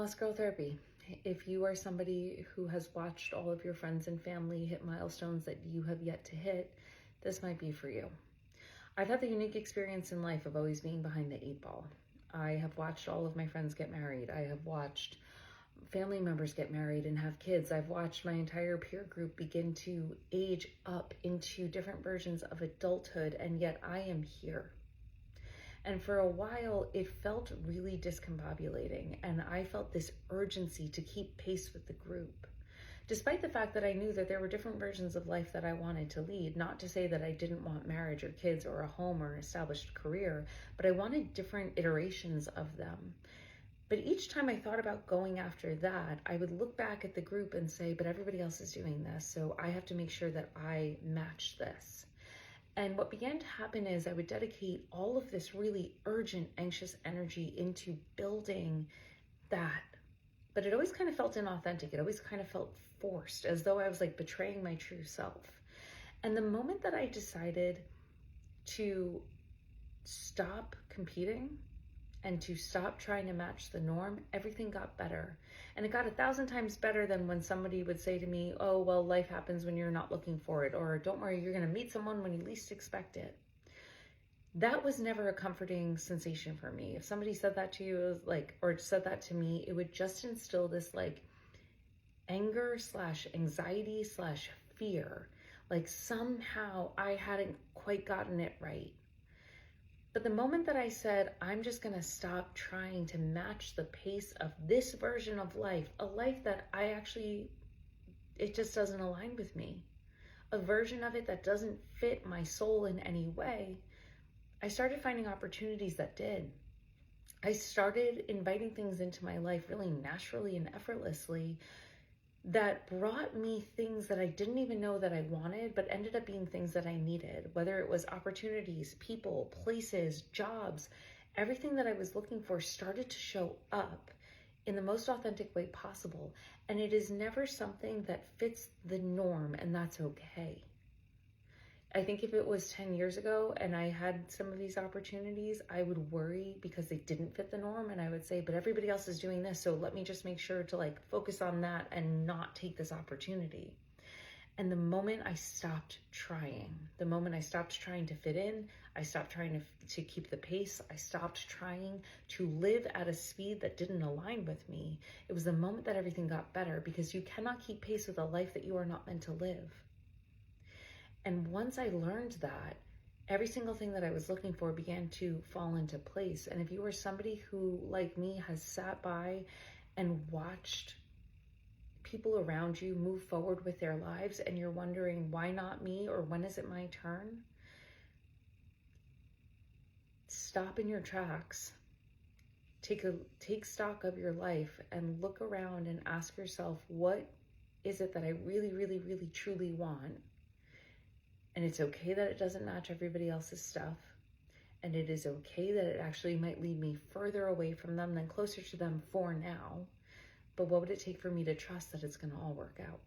Lost Girl Therapy. If you are somebody who has watched all of your friends and family hit milestones that you have yet to hit, this might be for you. I've had the unique experience in life of always being behind the 8 ball. I have watched all of my friends get married. I have watched family members get married and have kids. I've watched my entire peer group begin to age up into different versions of adulthood, and yet I am here. And for a while, it felt really discombobulating, and I felt this urgency to keep pace with the group. Despite the fact that I knew that there were different versions of life that I wanted to lead, not to say that I didn't want marriage or kids or a home or an established career, but I wanted different iterations of them. But each time I thought about going after that, I would look back at the group and say, but everybody else is doing this, so I have to make sure that I match this. And what began to happen is I would dedicate all of this really urgent, anxious energy into building that. But it always kind of felt inauthentic. It always kind of felt forced, as though I was like betraying my true self. And the moment that I decided to stop competing and to stop trying to match the norm, everything got better. And it got 1,000 times better than when somebody would say to me, oh, well, life happens when you're not looking for it, or don't worry, you're gonna meet someone when you least expect it. That was never a comforting sensation for me. If somebody said that to you, it was like, or said that to me, it would just instill this like anger / anxiety / fear. Like somehow I hadn't quite gotten it right. But the moment that I said, I'm just gonna stop trying to match the pace of this version of life, a life that it just doesn't align with me, a version of it that doesn't fit my soul in any way, I started finding opportunities that did. I started inviting things into my life really naturally and effortlessly that brought me things that I didn't even know that I wanted, but ended up being things that I needed, whether it was opportunities, people, places, jobs. Everything that I was looking for started to show up in the most authentic way possible. And it is never something that fits the norm, and that's okay. I think if it was 10 years ago and I had some of these opportunities, I would worry because they didn't fit the norm, and I would say, but everybody else is doing this, so let me just make sure to like focus on that and not take this opportunity. And the moment I stopped trying, the moment I stopped trying to fit in, I stopped trying to keep the pace, I stopped trying to live at a speed that didn't align with me, it was the moment that everything got better, because you cannot keep pace with a life that you are not meant to live. And once I learned that, every single thing that I was looking for began to fall into place. And if you are somebody who, like me, has sat by and watched people around you move forward with their lives, and you're wondering, why not me, or when is it my turn? Stop in your tracks. Take stock of your life and look around and ask yourself, what is it that I really, really, really, truly want? And it's okay that it doesn't match everybody else's stuff. And it is okay that it actually might lead me further away from them than closer to them for now. But what would it take for me to trust that it's going to all work out?